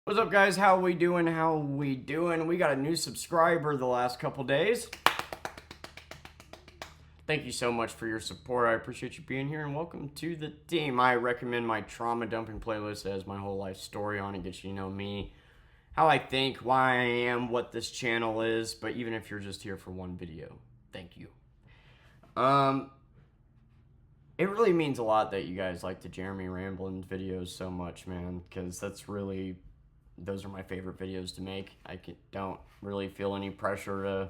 What's up, guys? How we doing? How we doing? We got a new subscriber the last couple days. Thank you so much for your support. I appreciate you being here, and welcome to the team. I recommend my trauma dumping playlist. It has my whole life story on it. Gets you to know me, how I think, why I am, what this channel is. But even if you're just here for one video, thank you. It really means a lot that you guys like the Jeremy Ramblin videos so much, man, because those are my favorite videos to make. Don't really feel any pressure to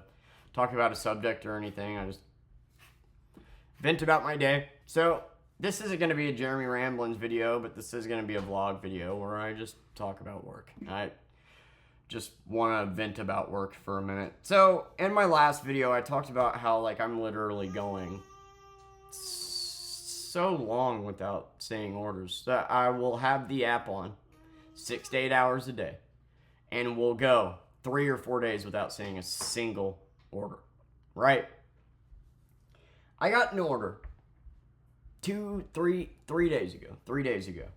talk about a subject or anything. I just vent about my day. So this isn't going to be a Jeremy Ramblins video, but this is going to be a vlog video where I just talk about work. I just want to vent about work for a minute. So in my last video, I talked about how I'm literally going so long without saying orders that I will have the app on 6 to 8 hours a day, and we'll go 3 or 4 days without saying a single order, right? I got an order 3 days ago.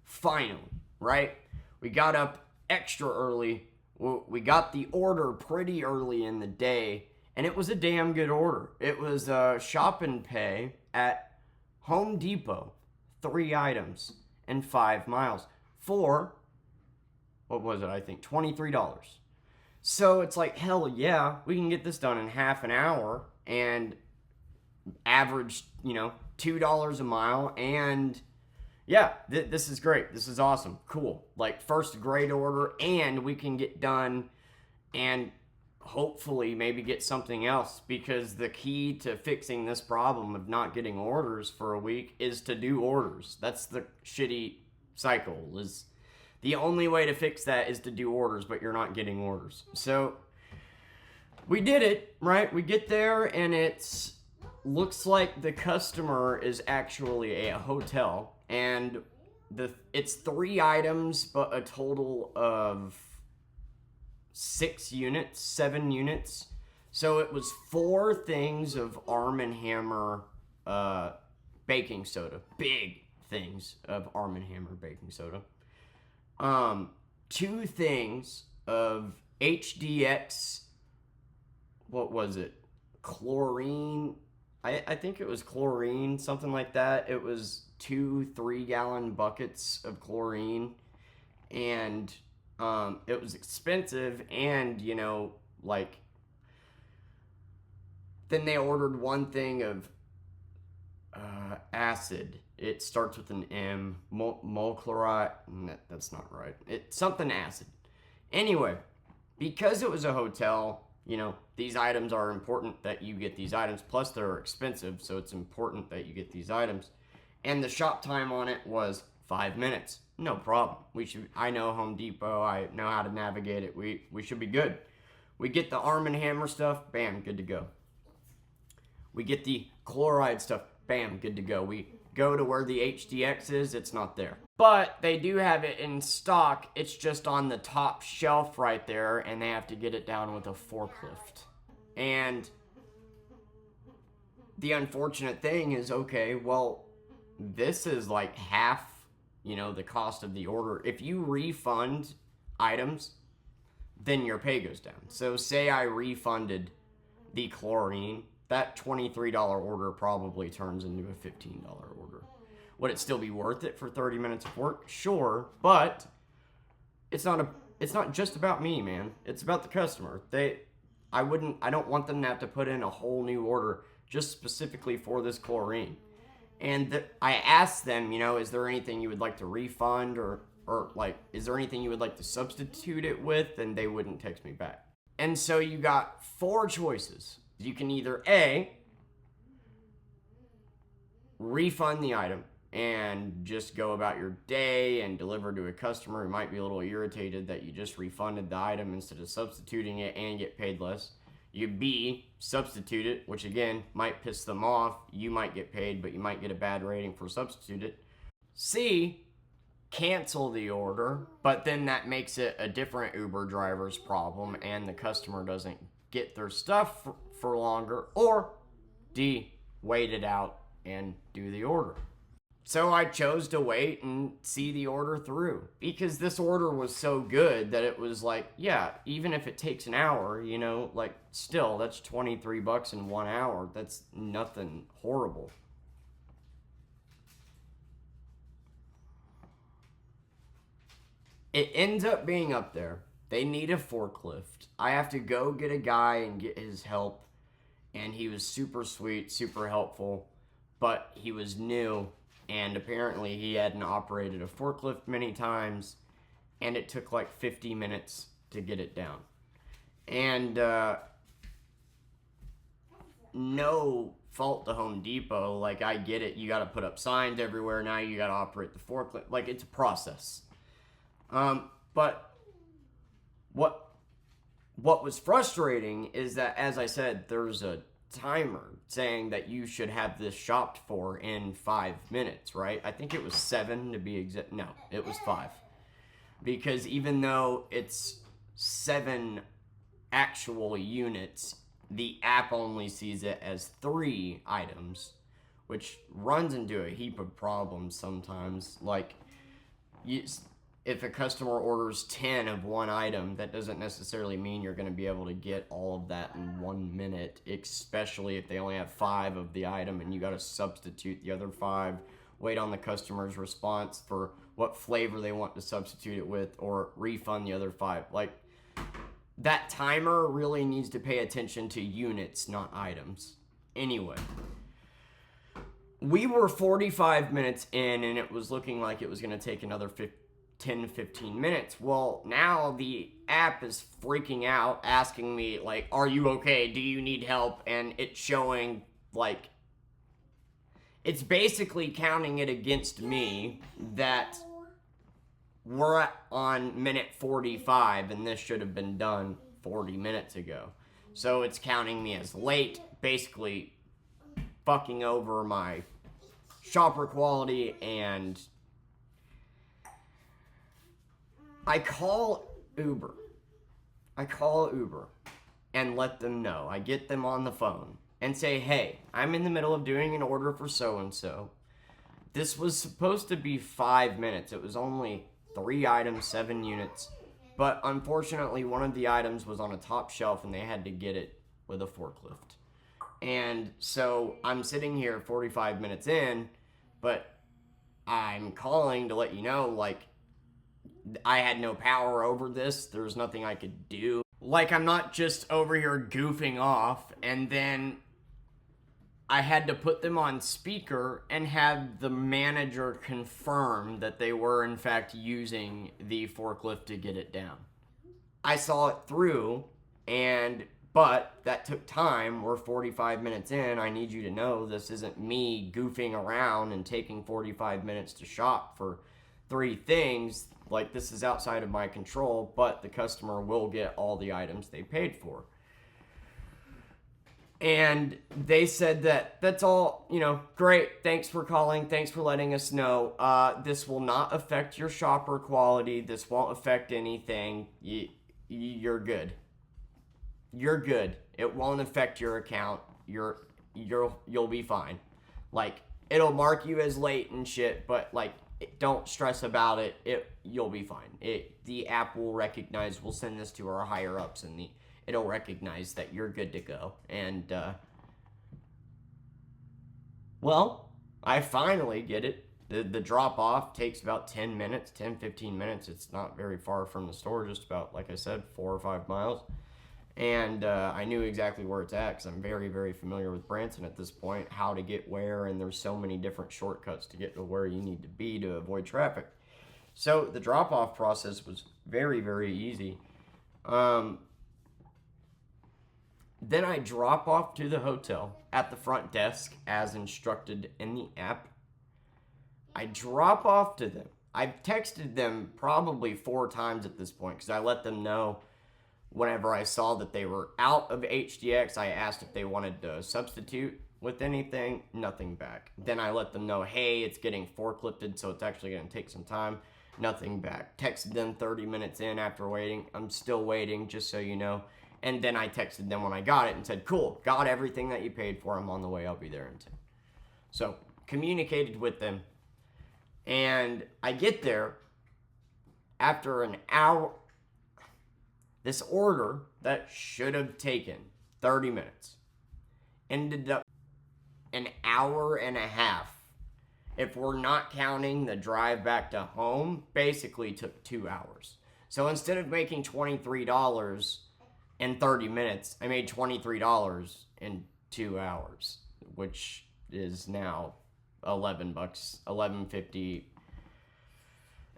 Finally, right? We got up extra early. We got the order pretty early in the day, and it was a damn good order. It was shop and pay at Home Depot, 3 items and 5 miles for, what was it? I think $23. So it's like, hell yeah, we can get this done in half an hour and average, $2 a mile. And yeah, this is great. This is awesome. Cool. First great order, and we can get done and hopefully maybe get something else, because the key to fixing this problem of not getting orders for a week is to do orders. That's the shitty cycle. Is the only way to fix that is to do orders, but you're not getting orders. So we did it, right? We get there, and looks like the customer is actually a hotel, and it's 3 items, but a total of 7 units. So it was 4 things of Arm & Hammer baking soda. Big things of Arm & Hammer baking soda. 2 things of HDX, what was it? Chlorine. I think it was chlorine, something like that. It was 2 3-gallon buckets of chlorine, and it was expensive, and then they ordered 1 thing of acid. It starts with an M, molchloride. That's not right. It's something acid. Anyway, because it was a hotel, these items are important that you get these items. Plus, they're expensive, so it's important that you get these items. And the shop time on it was 5 minutes. No problem. I know Home Depot. I know how to navigate it. We should be good. We get the Arm & Hammer stuff. Bam, good to go. We get the chloride stuff. Bam, good to go. We go to where the HDX is. It's not there. But they do have it in stock. It's just on the top shelf right there, and they have to get it down with a forklift. And the unfortunate thing is, okay, well, this is half, the cost of the order. If you refund items, then your pay goes down. So say I refunded the chlorine, that $23 order probably turns into a $15 order. Would it still be worth it for 30 minutes of work? Sure, but it's not just about me, man. It's about the customer. I don't want them to have to put in a whole new order just specifically for this chlorine. And I asked them, is there anything you would like to refund, or is there anything you would like to substitute it with? And they wouldn't text me back. And so you got 4 choices. You can either A, refund the item and just go about your day and deliver to a customer who might be a little irritated that you just refunded the item instead of substituting it and get paid less. You B, substitute it, which again might piss them off. You might get paid, but you might get a bad rating for substitute it. C, cancel the order, but then that makes it a different Uber driver's problem, and the customer doesn't get their stuff for longer. Or D, wait it out and do the order. So I chose to wait and see the order through because this order was so good that it was like, yeah, even if it takes an hour, like still that's $23 in 1 hour. That's nothing horrible. It ends up being up there. They need a forklift. I have to go get a guy and get his help. And he was super sweet, super helpful, but he was new. And apparently he hadn't operated a forklift many times. And it took like 50 minutes to get it down. And no fault to Home Depot. Like, I get it. You got to put up signs everywhere now. You got to operate the forklift. Like, it's a process. But what was frustrating is that, as I said, there's a timer saying that you should have this shopped for in 5 minutes, right? I think it was 7 to be exact. No, it was 5. Because even though it's 7 actual units, the app only sees it as 3 items, which runs into a heap of problems sometimes. Like, if a customer orders 10 of one item, that doesn't necessarily mean you're going to be able to get all of that in 1 minute, especially if they only have 5 of the item and you got to substitute the other 5, wait on the customer's response for what flavor they want to substitute it with, or refund the other 5. Like, that timer really needs to pay attention to units, not items. Anyway, we were 45 minutes in and it was looking like it was going to take another 10 to 15 minutes. Well, now the app is freaking out, asking me, like, are you okay? Do you need help? And it's showing, like, it's basically counting it against me that we're on minute 45 and this should have been done 40 minutes ago. So it's counting me as late, basically fucking over my shopper quality. And I call Uber and let them know. I get them on the phone and say, hey, I'm in the middle of doing an order for so-and-so. This was supposed to be 5 minutes. It was only 3 items, 7 units. But unfortunately, one of the items was on a top shelf and they had to get it with a forklift. And so I'm sitting here 45 minutes in, but I'm calling to let you know, like, I had no power over this. There was nothing I could do. Like, I'm not just over here goofing off, and then I had to put them on speaker and have the manager confirm that they were in fact using the forklift to get it down. I saw it through, but that took time. We're 45 minutes in. I need you to know this isn't me goofing around and taking 45 minutes to shop for 3 things. Like, this is outside of my control, but the customer will get all the items they paid for. And they said that's all, great, thanks for calling, thanks for letting us know. This will not affect your shopper quality, this won't affect anything. You're good. You're good. It won't affect your account. You'll be fine. Like, it'll mark you as late and shit, but, like, don't stress about it. You'll be fine. The app will recognize. We'll send this to our higher ups, and it'll recognize that you're good to go. And well, I finally get it. The drop off takes about 10 minutes, 10-15 minutes. It's not very far from the store, just about, like I said, 4 or 5 miles. And I knew exactly where it's at because I'm very, very familiar with Branson at this point, how to get where, and there's so many different shortcuts to get to where you need to be to avoid traffic. So the drop-off process was very, very easy. Then I drop off to the hotel at the front desk as instructed in the app. I drop off to them. I've texted them probably 4 times at this point because I let them know. Whenever I saw that they were out of HDX, I asked if they wanted to substitute with anything. Nothing back. Then I let them know, hey, it's getting forklifted, so it's actually going to take some time. Nothing back. Texted them 30 minutes in after waiting. I'm still waiting, just so you know. And then I texted them when I got it and said, cool, got everything that you paid for. I'm on the way. I'll be there in 10. So, communicated with them. And I get there after an hour. This order that should have taken 30 minutes ended up an hour and a half. If we're not counting the drive back to home, basically took 2 hours. So instead of making $23 in 30 minutes, I made $23 in 2 hours, which is now $11, $11.50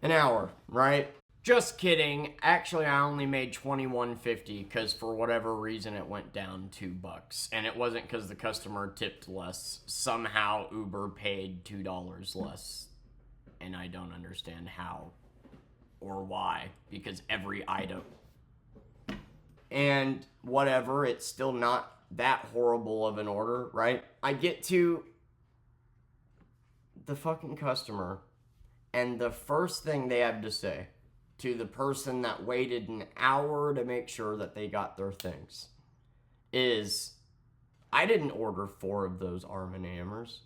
an hour, right? Just kidding. Actually, I only made $21.50 because for whatever reason it went down $2, and it wasn't because the customer tipped less. Somehow Uber paid $2 less, and I don't understand how or why, because every item and whatever, it's still not that horrible of an order, right? I get to the fucking customer, and the first thing they have to say to the person that waited an hour to make sure that they got their things is, I didn't order 4 of those Arm & Hammers.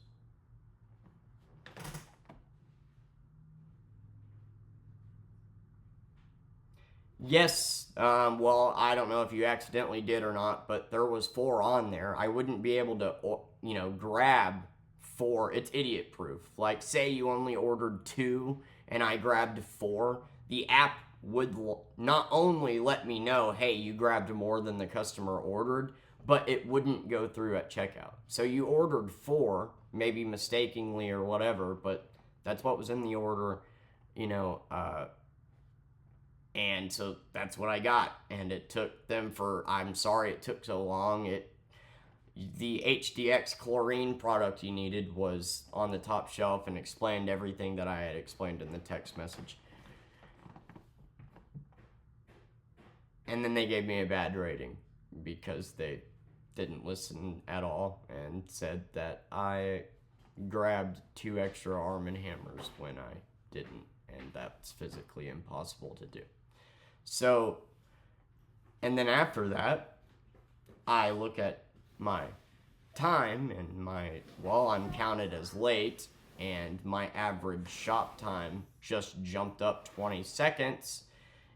Yes, well, I don't know if you accidentally did or not, but there was 4 on there. I wouldn't be able to, grab 4. It's idiot proof. Like, say you only ordered 2 and I grabbed 4. The app would not only let me know, hey, you grabbed more than the customer ordered, but it wouldn't go through at checkout. So you ordered 4, maybe mistakenly or whatever, but that's what was in the order, and so that's what I got. And it took them I'm sorry it took so long. The HDX chlorine product you needed was on the top shelf and explained everything that I had explained in the text message. And then they gave me a bad rating because they didn't listen at all and said that I grabbed 2 extra Arm & Hammers when I didn't, and that's physically impossible to do. So, and then after that, I look at my time and I'm counted as late, and my average shop time just jumped up 20 seconds.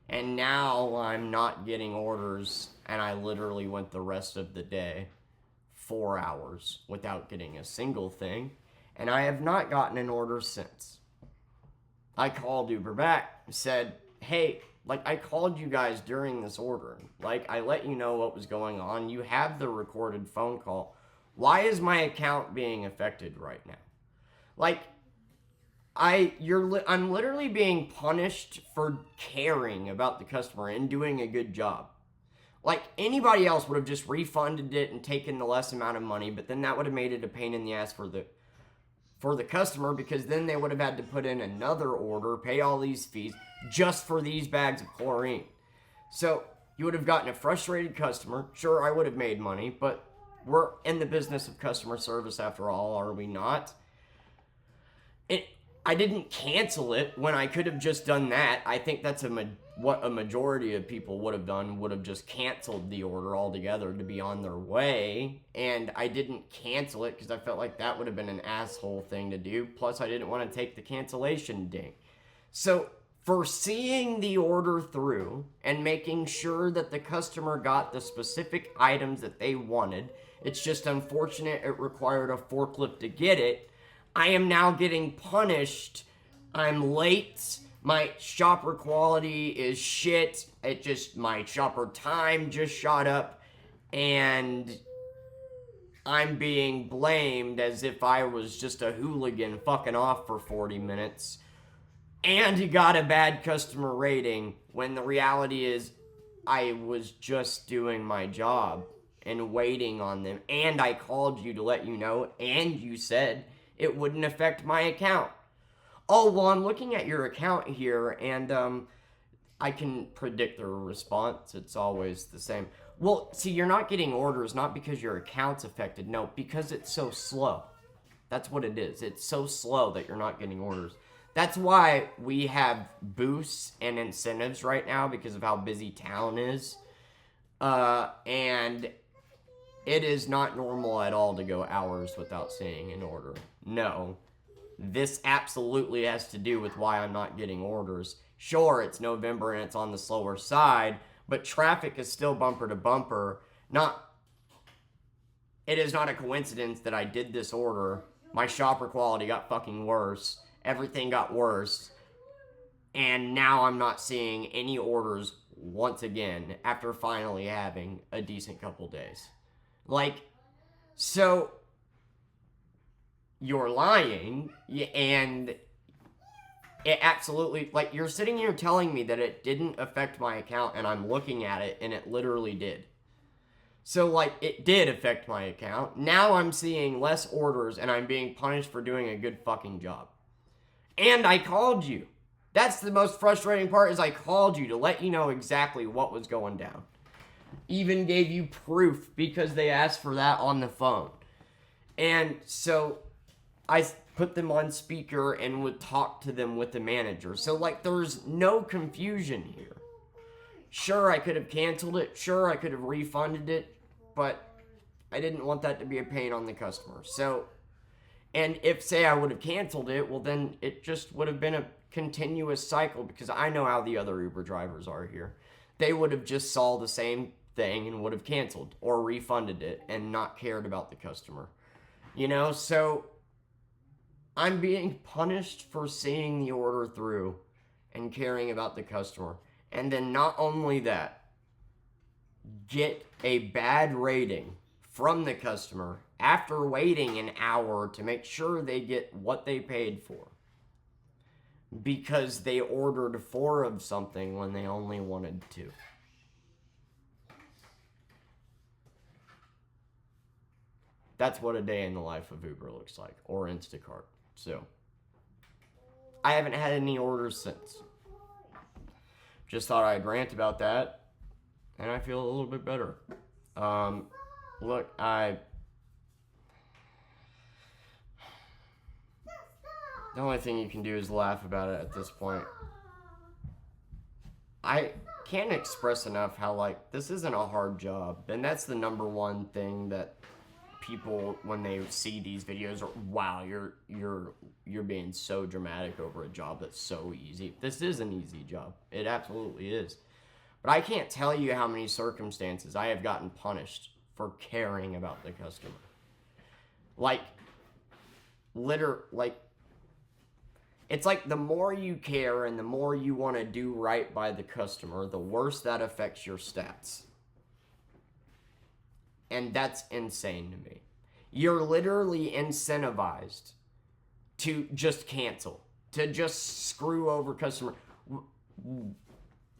And now I'm not getting orders, and I literally went the rest of the day, 4 hours, without getting a single thing. And I have not gotten an order since. I called Uber back, said, hey, I called you guys during this order. I let you know what was going on. You have the recorded phone call. Why is my account being affected right now? I'm literally being punished for caring about the customer and doing a good job. Anybody else would have just refunded it and taken the less amount of money, but then that would have made it a pain in the ass for the customer, because then they would have had to put in another order, pay all these fees just for these bags of chlorine. So you would have gotten a frustrated customer. Sure, I would have made money, but we're in the business of customer service after all, are we not? I didn't cancel it when I could have just done that. I think that's what a majority of people would have done, would have just canceled the order altogether to be on their way. And I didn't cancel it because I felt like that would have been an asshole thing to do. Plus, I didn't want to take the cancellation ding. So, for seeing the order through and making sure that the customer got the specific items that they wanted, it's just unfortunate it required a forklift to get it. I am now getting punished. I'm late. My shopper quality is shit. My shopper time just shot up. And I'm being blamed as if I was just a hooligan fucking off for 40 minutes. And he got a bad customer rating, when the reality is I was just doing my job and waiting on them. And I called you to let you know, and you said it wouldn't affect my account. Oh, well, I'm looking at your account here, and I can predict the response. It's always the same. Well, see, you're not getting orders not because your account's affected. No, because it's so slow. That's what it is. It's so slow that you're not getting orders. That's why we have boosts and incentives right now, because of how busy town is. And it is not normal at all to go hours without seeing an order. No. this absolutely has to do with why I'm not getting orders. Sure, it's November and it's on the slower side, but traffic is still bumper to bumper. It is not a coincidence that I did this order. My shopper quality got fucking worse. Everything got worse. And now I'm not seeing any orders once again after finally having a decent couple days. Like, so you're lying, and it absolutely, like, you're sitting here telling me that it didn't affect my account, and I'm looking at it, and it literally did. So, like, it did affect my account. Now I'm seeing less orders, and I'm being punished for doing a good fucking job. And I called you. That's the most frustrating part, is I called you to let you know exactly what was going down. Even gave you proof because they asked for that on the phone. And so I put them on speaker and would talk to them with the manager. So, like, there's no confusion here. Sure, I could have canceled it. Sure, I could have refunded it. But I didn't want that to be a pain on the customer. So, and if, say, I would have canceled it, well, then it just would have been a continuous cycle, because I know how the other Uber drivers are here. They would have just saw the same thing and would have canceled or refunded it and not cared about the customer. You know, so I'm being punished for seeing the order through and caring about the customer. And then not only that, get a bad rating from the customer after waiting an hour to make sure they get what they paid for, because they ordered 4 of something when they only wanted 2. That's what a day in the life of Uber looks like, or Instacart. So, I haven't had any orders since. Just thought I'd rant about that, and I feel a little bit better. Look, the only thing you can do is laugh about it at this point. I can't express enough how, like, this isn't a hard job. And that's the number one thing that people, when they see these videos, are, wow, you're being so dramatic over a job that's so easy. This is an easy job. It absolutely is. But I can't tell you how many circumstances I have gotten punished for caring about the customer. It's like the more you care and the more you want to do right by the customer, the worse that affects your stats. And that's insane to me. You're literally incentivized to just cancel, to just screw over customer.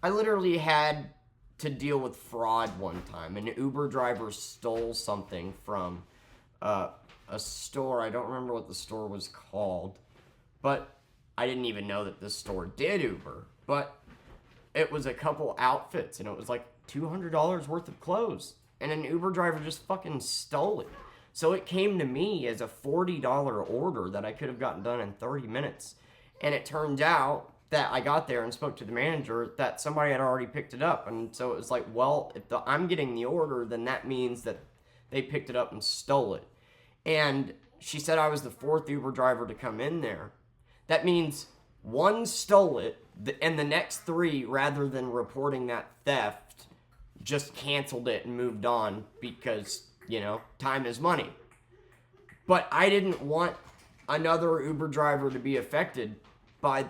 I literally had to deal with fraud one time. An Uber driver stole something from a store. I don't remember what the store was called, but I didn't even know that this store did Uber. But it was a couple outfits, and it was like $200 worth of clothes. And an Uber driver just fucking stole it. So it came to me as a $40 order that I could have gotten done in 30 minutes. And it turned out that I got there and spoke to the manager that somebody had already picked it up. And so it was like, well, if I'm getting the order, then that means that they picked it up and stole it. And she said I was the 4th Uber driver to come in there. That means 1 stole it, and the next 3, rather than reporting that theft, just canceled it and moved on because, you know, time is money. But I didn't want another Uber driver to be affected by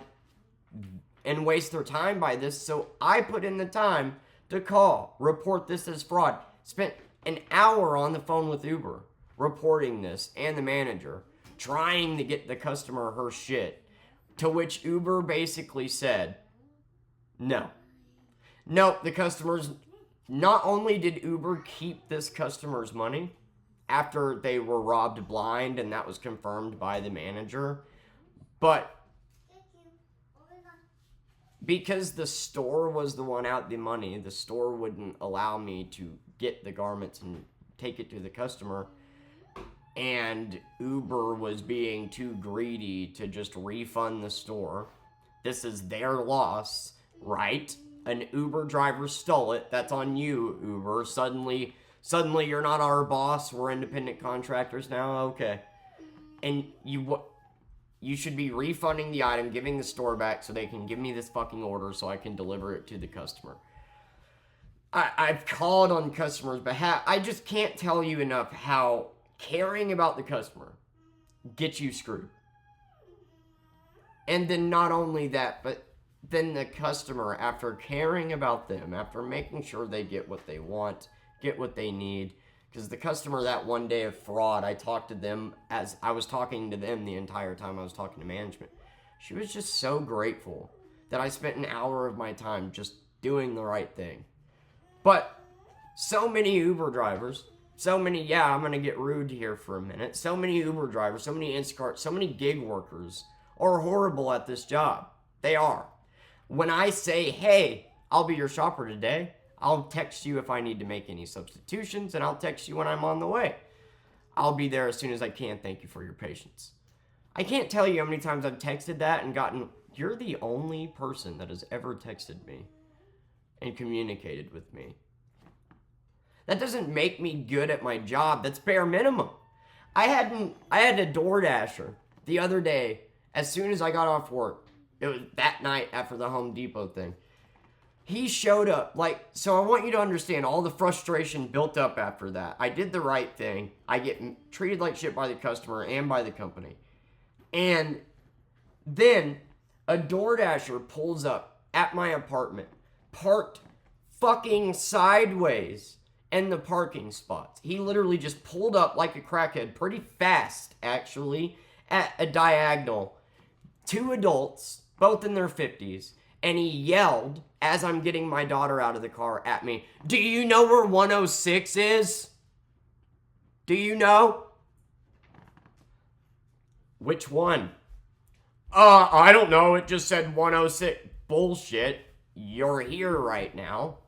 and waste their time by this, so I put in the time to call, report this as fraud. Spent an hour on the phone with Uber reporting this and the manager, trying to get the customer her shit, to which Uber basically said, no. No, the customers... Not only did Uber keep this customer's money after they were robbed blind, and that was confirmed by the manager, but because the store was the one out the money, the store wouldn't allow me to get the garments and take it to the customer, and Uber was being too greedy to just refund the store. This is their loss, right? An Uber driver stole it. That's on you, Uber. Suddenly you're not our boss. We're independent contractors now. Okay. And you should be refunding the item, giving the store back so they can give me this fucking order so I can deliver it to the customer. I've called on customers' behalf. I just can't tell you enough how caring about the customer gets you screwed. And then not only that, but then the customer, after caring about them, after making sure they get what they want, get what they need, because the customer that one day of fraud, I talked to them as I was talking to them the entire time I was talking to management. She was just so grateful that I spent an hour of my time just doing the right thing. But so many Uber drivers, I'm going to get rude here for a minute. So many Uber drivers, so many Instacart, so many gig workers are horrible at this job. They are. When I say, hey, I'll be your shopper today, I'll text you if I need to make any substitutions, and I'll text you when I'm on the way. I'll be there as soon as I can. Thank you for your patience. I can't tell you how many times I've texted that and gotten, you're the only person that has ever texted me and communicated with me. That doesn't make me good at my job. That's bare minimum. I had a DoorDasher the other day as soon as I got off work. It was that night after the Home Depot thing. He showed up, so I want you to understand all the frustration built up after that. I did the right thing. I get treated like shit by the customer and by the company. And then a DoorDasher pulls up at my apartment, parked fucking sideways in the parking spots. He literally just pulled up like a crackhead, pretty fast, actually, at a diagonal. 2 adults, both in their 50s, and he yelled, as I'm getting my daughter out of the car, at me, do you know where 106 is? Do you know? Which one? I don't know. It just said 106. Bullshit. You're here right now.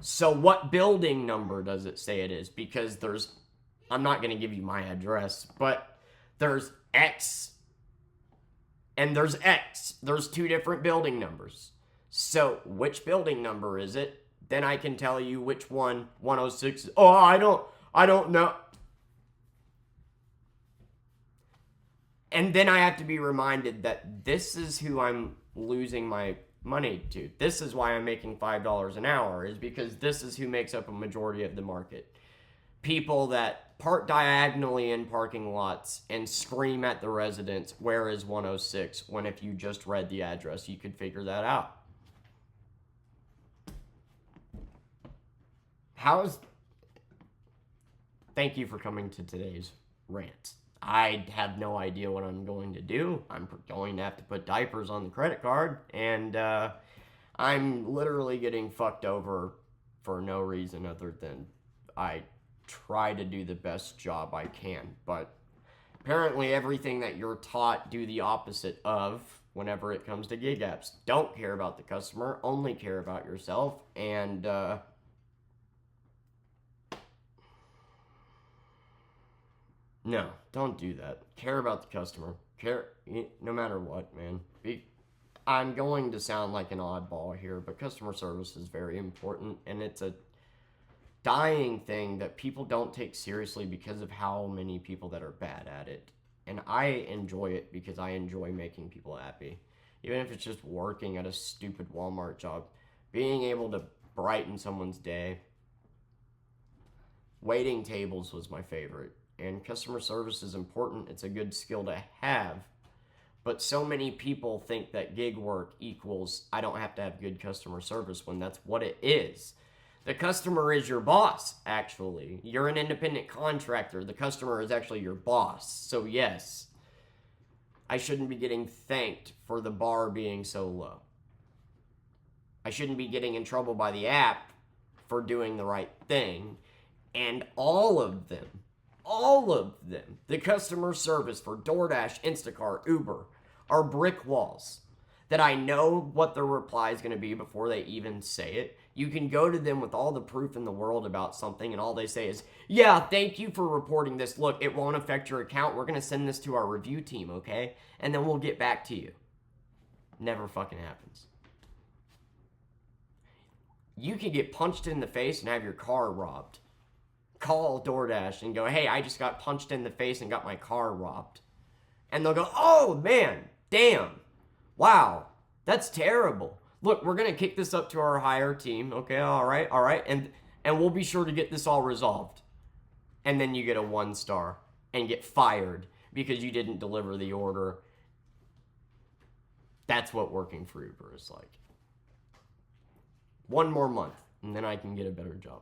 So what building number does it say it is? Because I'm not going to give you my address, but there's X and there's X. There's 2 different building numbers. So which building number is it? Then I can tell you which one 106 is. Oh, I don't know. And then I have to be reminded that this is who I'm losing my money to. This is why I'm making $5 an hour, is because this is who makes up a majority of the market. People that park diagonally in parking lots and scream at the residents, where is 106? When if you just read the address, you could figure that out. Thank you for coming to today's rant. I have no idea what I'm going to do. I'm going to have to put diapers on the credit card, and I'm literally getting fucked over for no reason other than I try to do the best job I can. But apparently everything that you're taught, do the opposite of whenever it comes to gig apps. Don't care about the customer, only care about yourself, and no, don't do that. Care about the customer. Care no matter what, man. I'm going to sound like an oddball here, but customer service is very important, and it's a dying thing that people don't take seriously because of how many people that are bad at it. And I enjoy it because I enjoy making people happy. Even if it's just working at a stupid Walmart job, being able to brighten someone's day. Waiting tables was my favorite. And customer service is important. It's a good skill to have. But so many people think that gig work equals I don't have to have good customer service, when that's what it is. The customer is your boss, actually. You're an independent contractor. The customer is actually your boss. So yes, I shouldn't be getting thanked for the bar being so low. I shouldn't be getting in trouble by the app for doing the right thing. And all of them, the customer service for DoorDash, Instacart, Uber, are brick walls that I know what their reply is going to be before they even say it. You can go to them with all the proof in the world about something, and all they say is, yeah, thank you for reporting this. Look, it won't affect your account. We're going to send this to our review team, okay? And then we'll get back to you. Never fucking happens. You can get punched in the face and have your car robbed. Call DoorDash and go, hey, I just got punched in the face and got my car robbed. And they'll go, oh man, damn, wow, that's terrible. Look, we're going to kick this up to our higher team. Okay, all right. And we'll be sure to get this all resolved. And then you get a 1 star and get fired because you didn't deliver the order. That's what working for Uber is like. 1 more month, and then I can get a better job.